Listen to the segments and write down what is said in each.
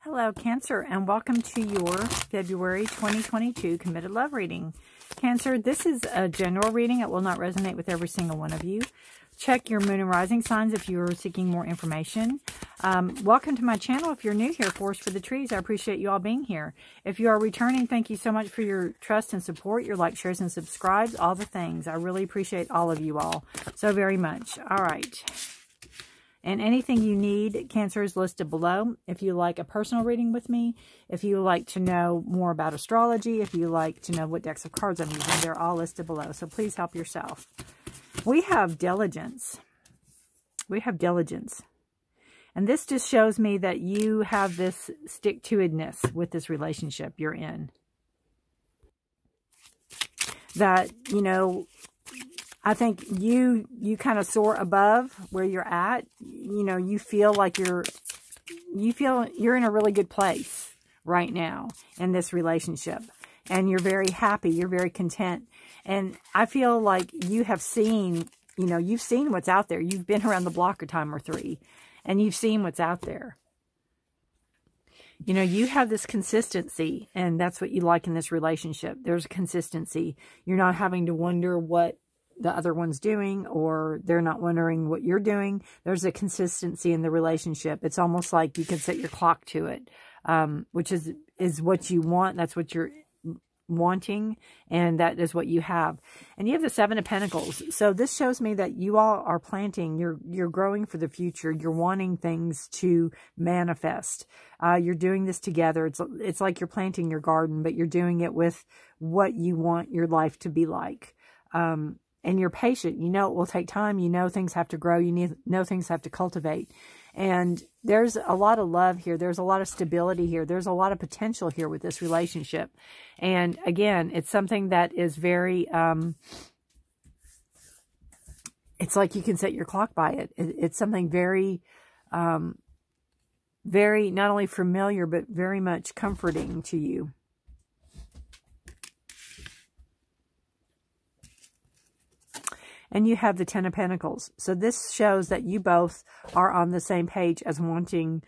Hello, Cancer, and welcome to your February 2022 Committed Love reading. Cancer, this is a general reading. It will not resonate with every single one of you. Check your moon and rising signs if you're seeking more information. Welcome to my channel. If you're new here, Forest for the Trees, I appreciate you all being here. If you are returning, thank you so much for your trust and support, your likes, shares, and subscribes, all the things. I really appreciate all of you all so very much. All right. And anything you need, Cancer, is listed below. If you like a personal reading with me, if you like to know more about astrology, if you like to know what decks of cards I'm using, they're all listed below. So please help yourself. We have Diligence. We have Diligence. And this just shows me that you have this stick-to-itiveness with this relationship you're in. That, you know, I think you kind of soar above where you're at. You know, you feel like you're in a really good place right now in this relationship. And you're very happy. You're very content. And I feel like you have seen, you know, you've seen what's out there. You've been around the block a time or three. And you've seen what's out there. You know, you have this consistency. And that's what you like in this relationship. There's a consistency. You're not having to wonder what the other one's doing, or they're not wondering what you're doing. There's a consistency in the relationship. It's almost like you can set your clock to it, which is what you want. That's what you're wanting, and that is what you have. And you have the Seven of Pentacles. So this shows me that you all are planting. You're growing for the future. You're wanting things to manifest. You're doing this together. It's like you're planting your garden, but you're doing it with what you want your life to be like. And you're patient. You know it will take time. You know things have to grow. You know things have to cultivate. And there's a lot of love here. There's a lot of stability here. There's a lot of potential here with this relationship. And again, it's something that is very, it's like you can set your clock by it. It's something very, very not only familiar, but very much comforting to you. And you have the Ten of Pentacles. So this shows that you both are on the same page as wanting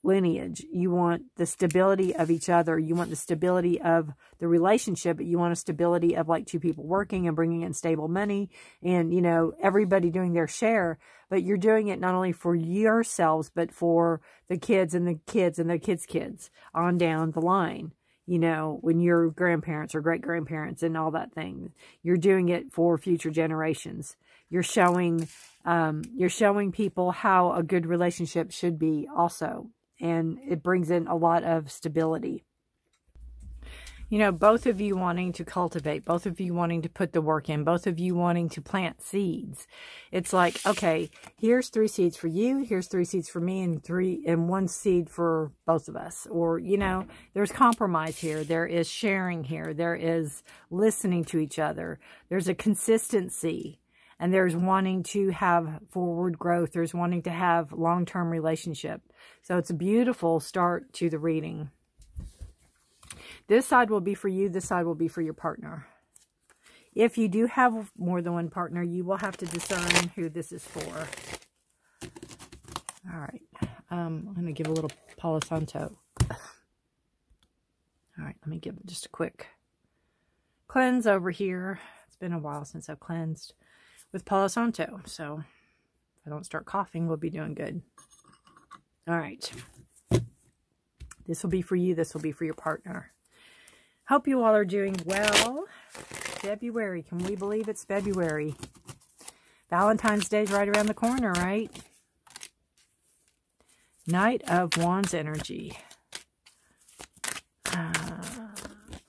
lineage. You want the stability of each other. You want the stability of the relationship. But you want a stability of like two people working and bringing in stable money. And, you know, everybody doing their share. But you're doing it not only for yourselves, but for the kids and the kids and their kids' kids on down the line. You know, when you're grandparents or great-grandparents and all that thing, you're doing it for future generations. You're showing people how a good relationship should be also. And it brings in a lot of stability. You know, both of you wanting to cultivate, both of you wanting to put the work in, both of you wanting to plant seeds. It's like, okay, here's 3 seeds for you, here's 3 seeds for me, and 1 seed for both of us. Or, you know, there's compromise here. There is sharing here. There is listening to each other. There's a consistency. And there's wanting to have forward growth. There's wanting to have long-term relationship. So it's a beautiful start to the reading. This side will be for you. This side will be for your partner. If you do have more than one partner, you will have to discern who this is for. All right. I'm going to give a little Palo Santo. All right. Let me give just a quick cleanse over here. It's been a while since I've cleansed with Palo Santo. So if I don't start coughing, we'll be doing good. All right. This will be for you. This will be for your partner. Hope you all are doing well. February. Can we believe it's February? Valentine's Day is right around the corner, right? Knight of Wands energy. 5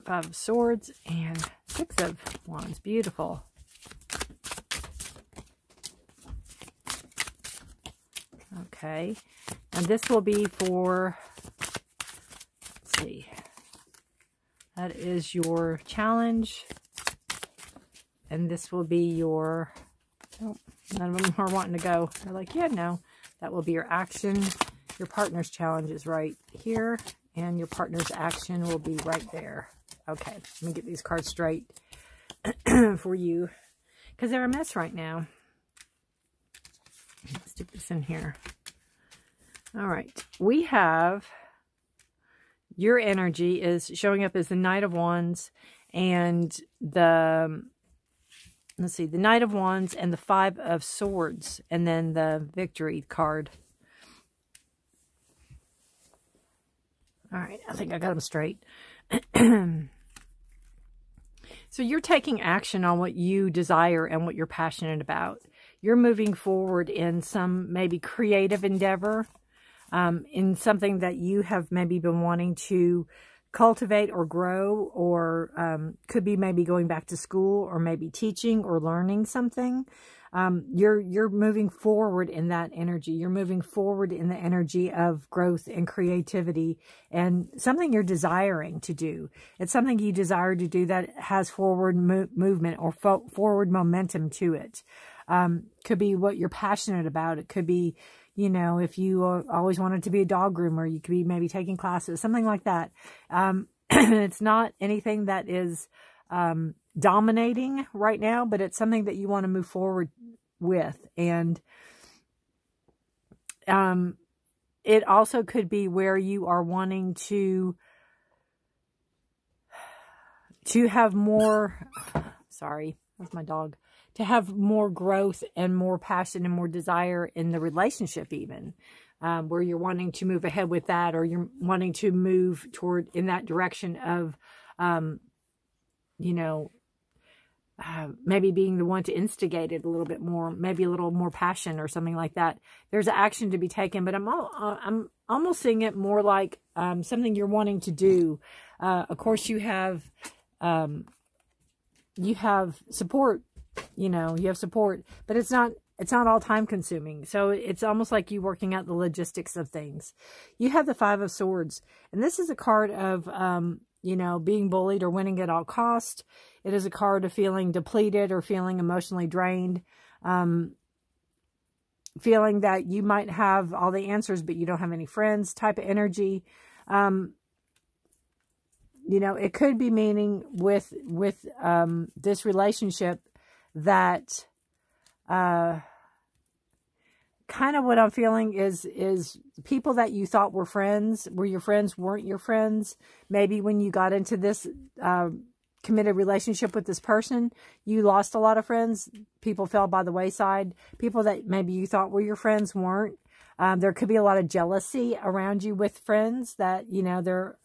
of Swords and 6 of Wands. Beautiful. Okay. And this will be for... Let's see. That is your challenge. And this will be your... Oh, none of them are wanting to go. They're like, yeah, no. That will be your action. Your partner's challenge is right here. And your partner's action will be right there. Okay. Let me get these cards straight for you. Because they're a mess right now. Let's stick this in here. All right. We have your energy is showing up as the Knight of Wands and the, let's see, the Knight of Wands and the Five of Swords, and then the Victory card. All right, I think I got them straight. So you're taking action on what you desire and what you're passionate about. You're moving forward in some maybe creative endeavor, in something that you have maybe been wanting to cultivate or grow, or could be maybe going back to school, or maybe teaching or learning something. You're moving forward in that energy. You're moving forward in the energy of growth and creativity, and something you're desiring to do. It's something you desire to do that has forward movement or forward momentum to it. Could be what you're passionate about. It could be, you know, if you always wanted to be a dog groomer, you could be maybe taking classes, something like that. It's not anything that is dominating right now, but it's something that you want to move forward with. And it also could be where you are wanting to have more, sorry, that's my dog, to have more growth and more passion and more desire in the relationship even, where you're wanting to move ahead with that, or you're wanting to move toward in that direction of, you know, maybe being the one to instigate it a little bit more, maybe a little more passion or something like that. There's action to be taken, but I'm almost seeing it more like something you're wanting to do. Of course, you have support. You know, you have support, but it's not all time consuming. So it's almost like you working out the logistics of things. You have the Five of Swords, and this is a card of, you know, being bullied or winning at all cost. It is a card of feeling depleted or feeling emotionally drained, feeling that you might have all the answers, but you don't have any friends type of energy. You know, it could be meaning with this relationship that kind of what I'm feeling is people that you thought were friends, were your friends, weren't your friends. Maybe when you got into this committed relationship with this person, you lost a lot of friends. People fell by the wayside. People that maybe you thought were your friends weren't. There could be a lot of jealousy around you with friends that, you know, they're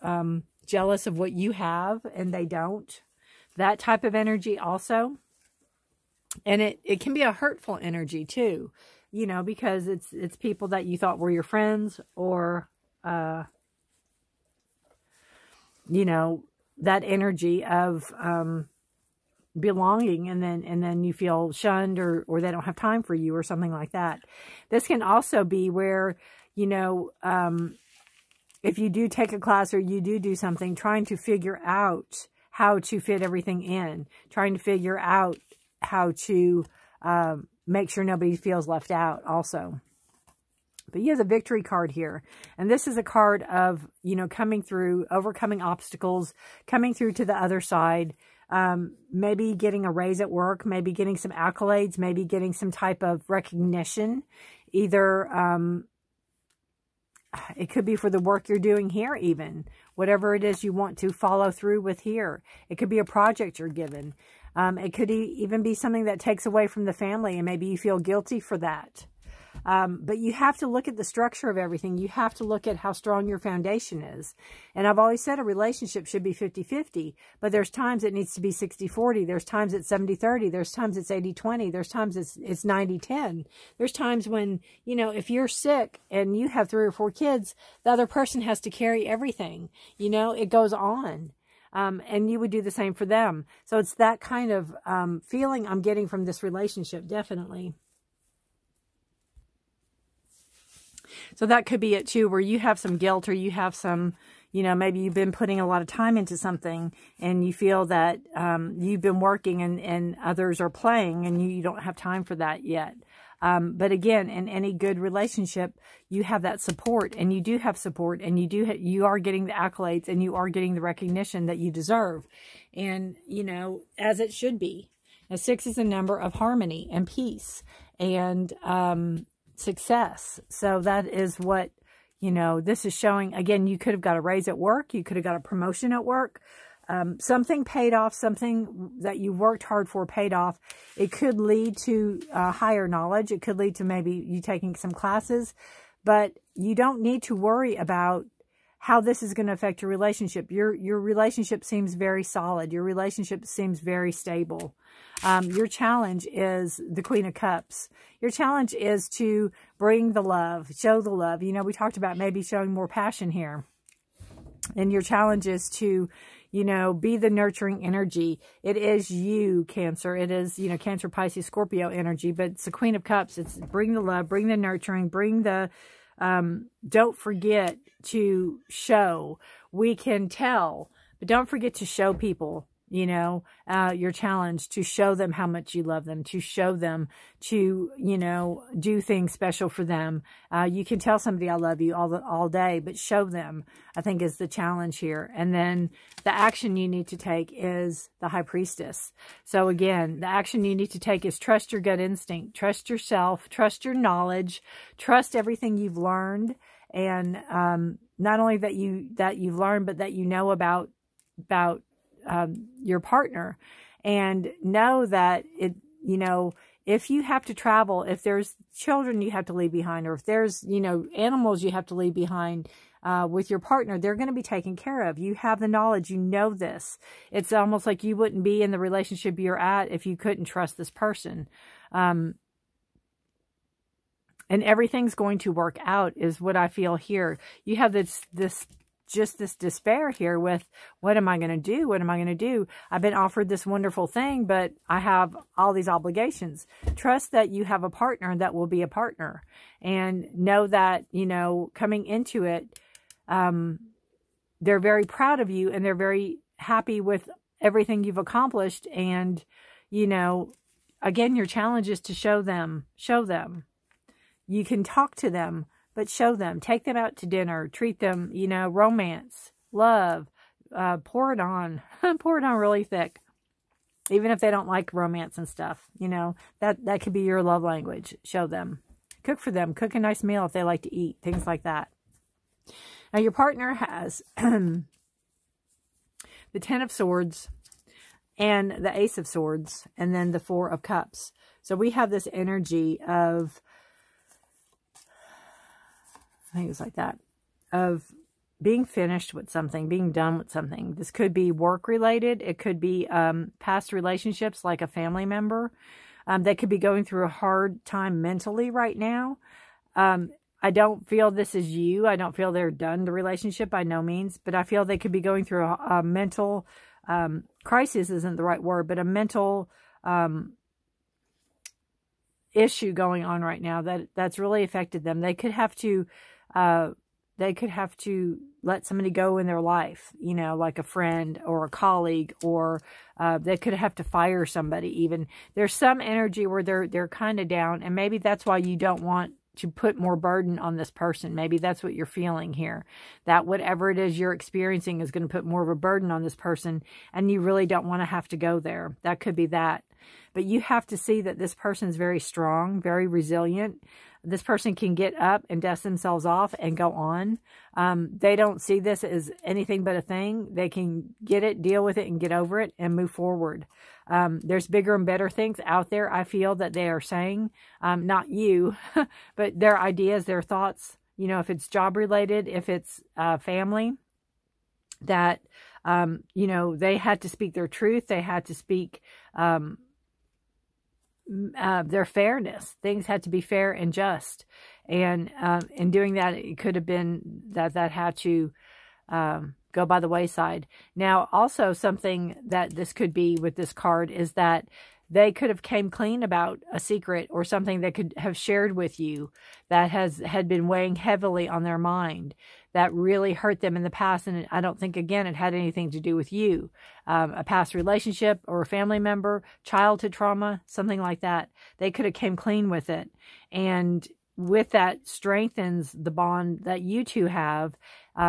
jealous of what you have and they don't. That type of energy also. And it can be a hurtful energy too, you know, because it's people that you thought were your friends, or, you know, that energy of belonging, and then you feel shunned, or they don't have time for you or something like that. This can also be where, you know, if you do take a class or you do something, trying to figure out how to fit everything in, trying to figure out how to make sure nobody feels left out also. But you have the Victory card here. And this is a card of, you know, coming through, overcoming obstacles, coming through to the other side, maybe getting a raise at work, maybe getting some accolades, maybe getting some type of recognition. Either it could be for the work you're doing here even. Whatever it is you want to follow through with here. It could be a project you're given. It could even be something that takes away from the family, and maybe you feel guilty for that. But you have to look at the structure of everything. You have to look at how strong your foundation is. And I've always said a relationship should be 50-50, but there's times it needs to be 60-40. There's times it's 70-30. There's times it's 80-20. There's times it's 90-10. There's times when, you know, if you're sick and you have 3 or 4 kids, the other person has to carry everything. You know, it goes on. And you would do the same for them. So it's that kind of feeling I'm getting from this relationship, definitely. So that could be it too, where you have some guilt, or you have some, you know, maybe you've been putting a lot of time into something and you feel that you've been working and others are playing and you don't have time for that yet. But again, in any good relationship, you have that support, and you do have support, and you are getting the accolades, and you are getting the recognition that you deserve. And, you know, as it should be. Now, 6 is a number of harmony and peace and success. So that is what, You know, this is showing, again, you could have got a raise at work. You could have got a promotion at work. Something paid off, something that you worked hard for paid off. It could lead to higher knowledge. It could lead to maybe you taking some classes. But you don't need to worry about how this is going to affect your relationship. Your relationship seems very solid. Your relationship seems very stable. Your challenge is the Queen of Cups. Your challenge is to bring the love, show the love. You know, we talked about maybe showing more passion here. And your challenge is to, you know, be the nurturing energy. It is you, Cancer. It is, you know, Cancer, Pisces, Scorpio energy. But it's the Queen of Cups. It's bring the love, bring the nurturing, bring the, don't forget to show. We can tell, but don't forget to show people, you know, your challenge, to show them how much you love them, to show them, to, you know, do things special for them. You can tell somebody I love you all day, but show them, I think, is the challenge here. And then the action you need to take is the High Priestess. So again, the action you need to take is trust your gut instinct, trust yourself, trust your knowledge, trust everything you've learned. And not only that you've learned, but that you know about your partner, and know that it, you know, if you have to travel, if there's children you have to leave behind, or if there's, you know, animals you have to leave behind with your partner, they're going to be taken care of. You have the knowledge, you know this. It's almost like you wouldn't be in the relationship you're at if you couldn't trust this person. And everything's going to work out is what I feel here. You have this despair here with, what am I going to do? What am I going to do? I've been offered this wonderful thing, but I have all these obligations. Trust that you have a partner that will be a partner, and know that, you know, coming into it, they're very proud of you, and they're very happy with everything you've accomplished. And, you know, again, your challenge is to show them. You can talk to them, but show them. Take them out to dinner. Treat them, you know, romance, love. Pour it on. Pour it on really thick. Even if they don't like romance and stuff, you know, that could be your love language. Show them. Cook for them. Cook a nice meal if they like to eat. Things like that. Now, your partner has the Ten of Swords and the Ace of Swords, and then the Four of Cups. So we have this energy of, I think it's like that, of being finished with something, being done with something. This could be work related. It could be past relationships, like a family member that could be going through a hard time mentally right now. I don't feel this is you. I don't feel they're done the relationship by no means, but I feel they could be going through a mental crisis isn't the right word, but a mental issue going on right now that's really affected them. They could have to let somebody go in their life, you know, like a friend or a colleague, or they could have to fire somebody even. There's some energy where they're kind of down, and maybe that's why you don't want to put more burden on this person. Maybe that's what you're feeling here, that whatever it is you're experiencing is going to put more of a burden on this person, and you really don't want to have to go there. That could be that. But you have to see that this person is very strong, very resilient. This person can get up and dust themselves off and go on. They don't see this as anything but a thing. They can get it, deal with it, and get over it and move forward. There's bigger and better things out there, I feel, that they are saying. Not you, but their ideas, their thoughts. You know, if it's job related, if it's family, that, you know, they had to speak their truth. They had to speak their fairness. Things had to be fair and just. And in doing that, it could have been that had to go by the wayside. Now, also something that this could be with this card is that they could have came clean about a secret or something they could have shared with you that had been weighing heavily on their mind, that really hurt them in the past. And I don't think, again, it had anything to do with you. A past relationship or a family member, childhood trauma, something like that. They could have came clean with it. And with that strengthens the bond that you two have,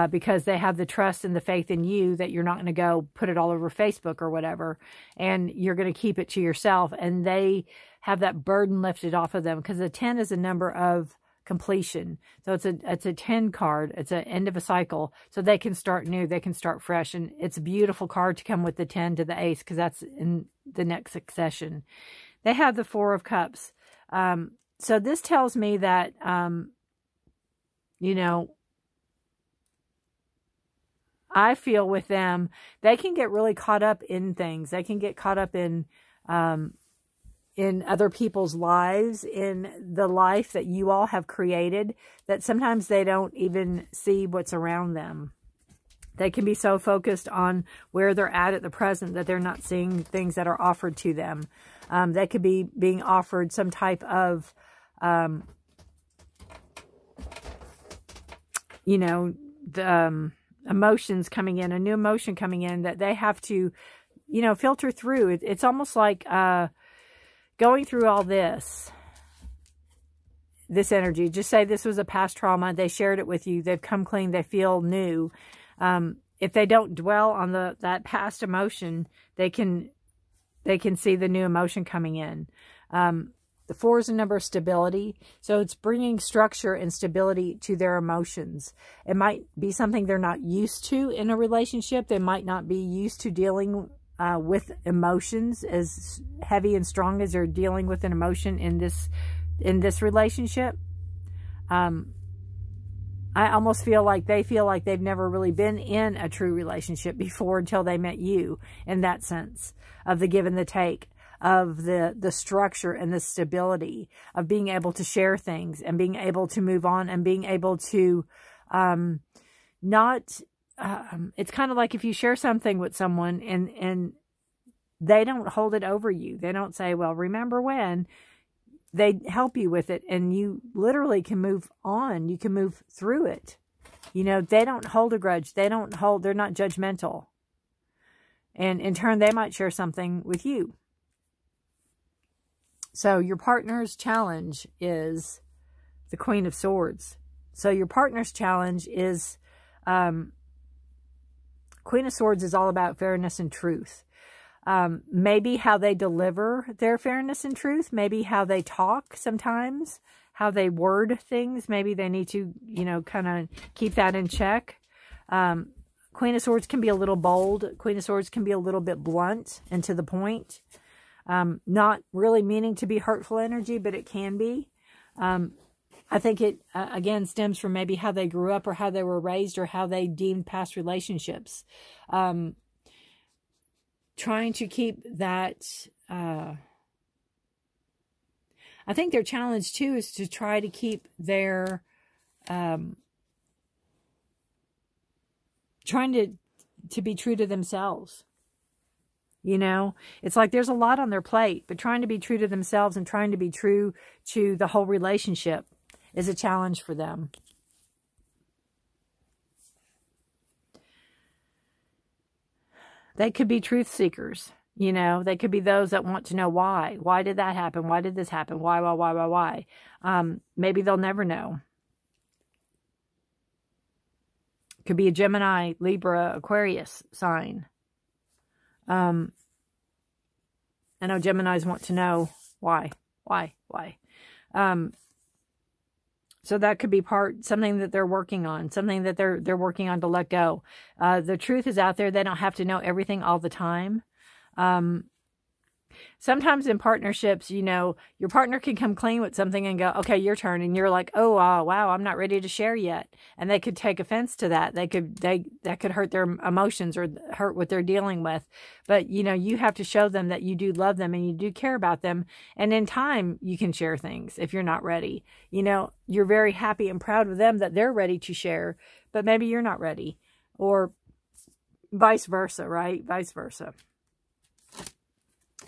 because they have the trust and the faith in you that you're not going to go put it all over Facebook or whatever, and you're going to keep it to yourself. And they have that burden lifted off of them, because the 10 is a number of completion. So it's a 10 card. It's an end of a cycle. So they can start new. They can start fresh. And it's a beautiful card to come with the 10 to the ace, because that's in the next succession. They have the 4 of Cups. So this tells me that, you know, I feel with them, they can get really caught up in things. They can get caught up in other people's lives, in the life that you all have created, that sometimes they don't even see what's around them. They can be so focused on where they're at the present that they're not seeing things that are offered to them. They could be being offered some type of, you know, the emotions coming in, a new emotion coming in that they have to, you know, filter through. It's almost like going through all this energy. Just say this was a past trauma. They shared it with you. They've come clean. They feel new. If they don't dwell on that past emotion, they can see the new emotion coming in. The 4 is a number of stability. So it's bringing structure and stability to their emotions. It might be something they're not used to in a relationship. They might not be used to dealing with emotions as heavy and strong as they're dealing with an emotion in this relationship. I almost feel like they feel like they've never really been in a true relationship before until they met you, in that sense of the give and the take, of the structure and the stability of being able to share things and being able to move on and being able to it's kind of like if you share something with someone and they don't hold it over you. They don't say, well, remember when. They help you with it, and you literally can move on. You can move through it. You know, they don't hold a grudge. They're not judgmental. And in turn, they might share something with you. So your partner's challenge is the Queen of Swords. So your partner's challenge is, Queen of Swords is all about fairness and truth. Maybe how they deliver their fairness and truth, maybe how they talk sometimes, how they word things. Maybe they need to, you know, kind of keep that in check. Queen of Swords can be a little bold. Queen of Swords can be a little bit blunt and to the point. Not really meaning to be hurtful energy, but it can be. I think it, again, stems from maybe how they grew up or how they were raised or how they deemed past relationships. Trying to keep that, I think their challenge too is to try to keep their, trying to be true to themselves. You know, it's like there's a lot on their plate, but trying to be true to themselves and trying to be true to the whole relationship is a challenge for them. They could be truth seekers. You know, they could be those that want to know why. Why did that happen? Why did this happen? Why? Maybe they'll never know. Could be a Gemini, Libra, Aquarius sign. I know Geminis want to know why. So that could be something that they're working on, something that they're working on to let go. The truth is out there. They don't have to know everything all the time. Sometimes in partnerships, you know, your partner can come clean with something and go, okay, your turn. And you're like, oh, wow, I'm not ready to share yet. And they could take offense to that. That could hurt their emotions or hurt what they're dealing with. But, you know, you have to show them that you do love them and you do care about them. And in time, you can share things if you're not ready. You know, you're very happy and proud of them that they're ready to share, but maybe you're not ready. Or vice versa, right? Vice versa.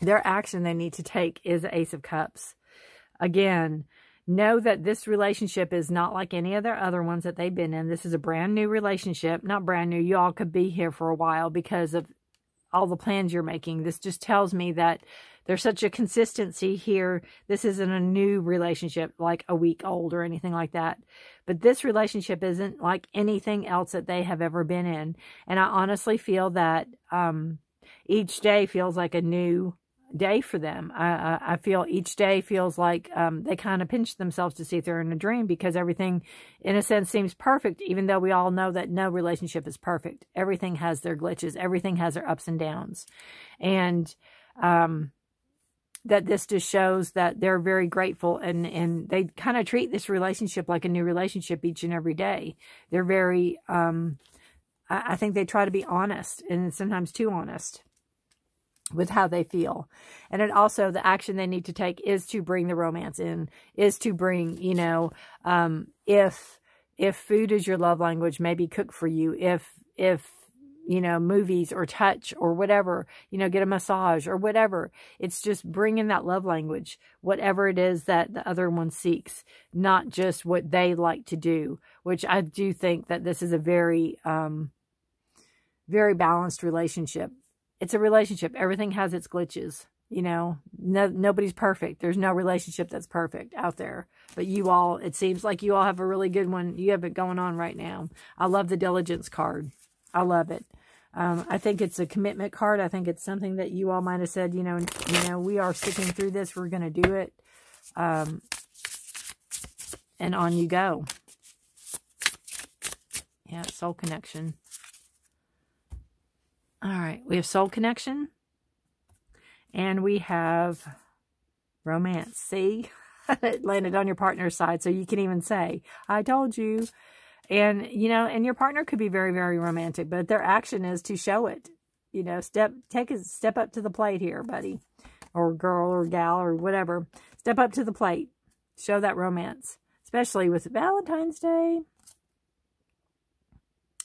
Their action they need to take is the Ace of Cups. Again, know that this relationship is not like any of their other ones that they've been in. This is a brand new relationship. Not brand new. You all could be here for a while because of all the plans you're making. This just tells me that there's such a consistency here. This isn't a new relationship like a week old or anything like that. But this relationship isn't like anything else that they have ever been in. And I honestly feel that each day feels like a new day for them. I feel each day feels like they kind of pinch themselves to see if they're in a dream, because everything, in a sense, seems perfect, even though we all know that no relationship is perfect. Everything has their glitches. Everything has their ups and downs. And that this just shows that they're very grateful, and they kind of treat this relationship like a new relationship each and every day. They're very, I think they try to be honest, and sometimes too honest with how they feel. And it also, the action they need to take is to bring the romance in, is to bring, you know, if food is your love language, maybe cook for you. If you know, movies or touch or whatever, you know, get a massage or whatever. It's just bringing that love language, whatever it is that the other one seeks, not just what they like to do, which I do think that this is a very, very balanced relationship. It's a relationship. Everything has its glitches, you know, nobody's perfect. There's no relationship that's perfect out there, but you all, it seems like you all have a really good one. You have it going on right now. I love the Diligence card. I love it. I think it's a commitment card. I think it's something that you all might have said, you know, we are sticking through this. We're going to do it. And on you go. Yeah, soul connection. All right. We have soul connection. And we have romance. See? It landed on your partner's side. So you can even say, I told you. And, you know, and your partner could be very, very romantic, but their action is to show it. You know, take a step up to the plate here, buddy, or girl or gal or whatever. Step up to the plate. Show that romance, especially with Valentine's Day.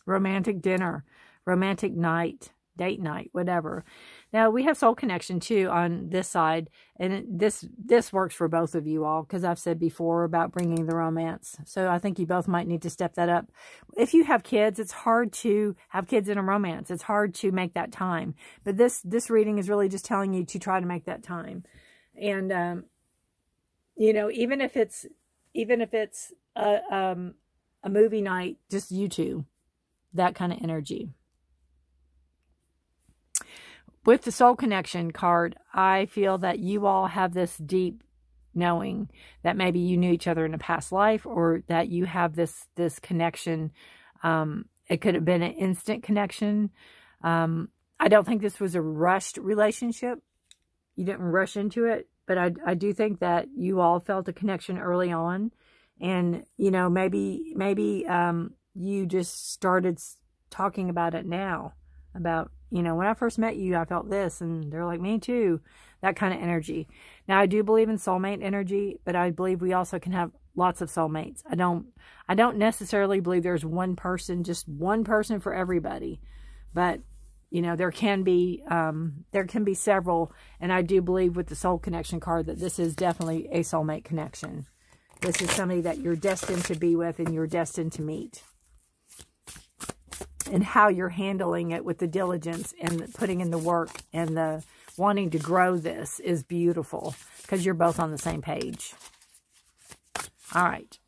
Romantic dinner, romantic night, date night, whatever. Now, we have soul connection, too, on this side. And this works for both of you all, because I've said before about bringing the romance. So I think you both might need to step that up. If you have kids, it's hard to have kids in a romance. It's hard to make that time. But this reading is really just telling you to try to make that time. And, you know, even if it's a movie night, just you two, that kind of energy. With the soul connection card, I feel that you all have this deep knowing that maybe you knew each other in a past life, or that you have this connection. It could have been an instant connection. I don't think this was a rushed relationship. You didn't rush into it, but I do think that you all felt a connection early on. And, you know, maybe you just started talking about it now, about, you know, when I first met you, I felt this, and they're like, me too. That kind of energy. Now, I do believe in soulmate energy, but I believe we also can have lots of soulmates. I don't necessarily believe there's one person, just one person for everybody. But, you know, there can be several, and I do believe with the soul connection card that this is definitely a soulmate connection. This is somebody that you're destined to be with and you're destined to meet. And how you're handling it with the diligence and putting in the work and the wanting to grow this is beautiful, because you're both on the same page. All right.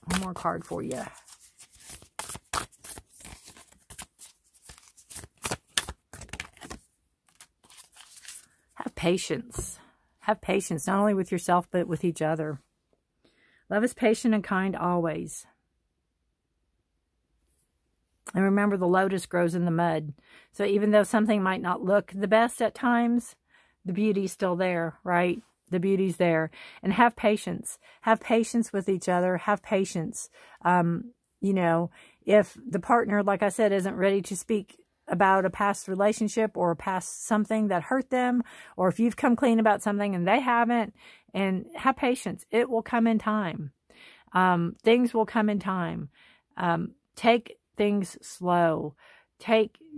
One more card for you. Have patience. Have patience, not only with yourself, but with each other. Love is patient and kind always. And remember, the lotus grows in the mud. So even though something might not look the best at times, the beauty's still there, right? The beauty's there. And have patience. Have patience with each other. Have patience. You know, if the partner, like I said, isn't ready to speak about a past relationship or a past something that hurt them, or if you've come clean about something and they haven't, and have patience. It will come in time. Things will come in time. Take things slow.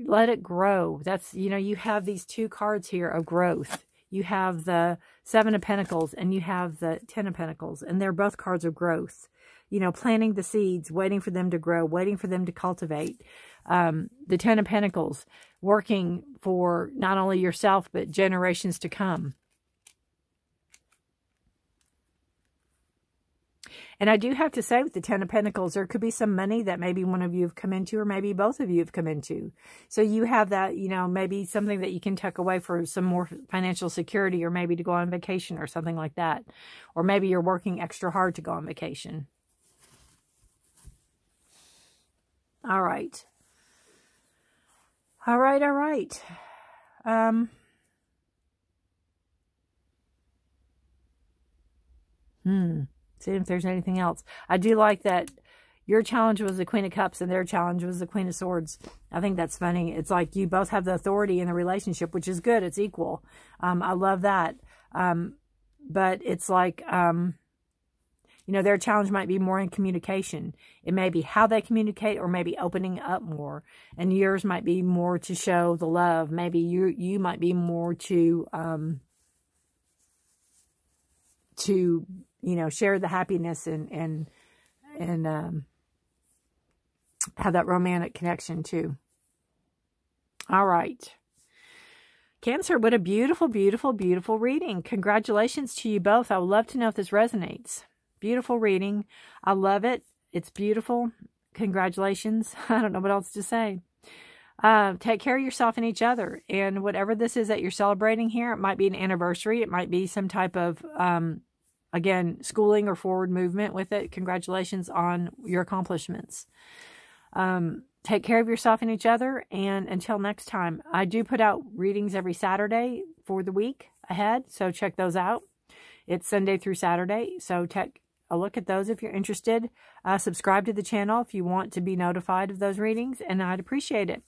Let it grow. That's, you know, you have these two cards here of growth. You have the Seven of Pentacles and you have the Ten of Pentacles, and they're both cards of growth. You know, planting the seeds, waiting for them to grow, waiting for them to cultivate. The Ten of Pentacles, working for not only yourself, but generations to come. And I do have to say with the Ten of Pentacles, there could be some money that maybe one of you have come into or maybe both of you have come into. So you have that, you know, maybe something that you can tuck away for some more financial security, or maybe to go on vacation or something like that. Or maybe you're working extra hard to go on vacation. All right. All right, all right. See if there's anything else. I do like that your challenge was the Queen of Cups and their challenge was the Queen of Swords. I think that's funny. It's like you both have the authority in the relationship, which is good. It's equal. I love that. But it's like, you know, their challenge might be more in communication. It may be how they communicate, or maybe opening up more. And yours might be more to show the love. Maybe you might be more to you know, share the happiness and have that romantic connection too. All right. Cancer, what a beautiful, beautiful, beautiful reading. Congratulations to you both. I would love to know if this resonates. Beautiful reading. I love it. It's beautiful. Congratulations. I don't know what else to say. Take care of yourself and each other. And whatever this is that you're celebrating here, it might be an anniversary. It might be some type of, again, schooling or forward movement with it. Congratulations on your accomplishments. Take care of yourself and each other. And until next time, I do put out readings every Saturday for the week ahead. So check those out. It's Sunday through Saturday. So take a look at those if you're interested. Subscribe to the channel if you want to be notified of those readings. And I'd appreciate it.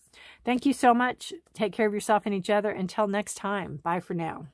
Thank you so much. Take care of yourself and each other. Until next time. Bye for now.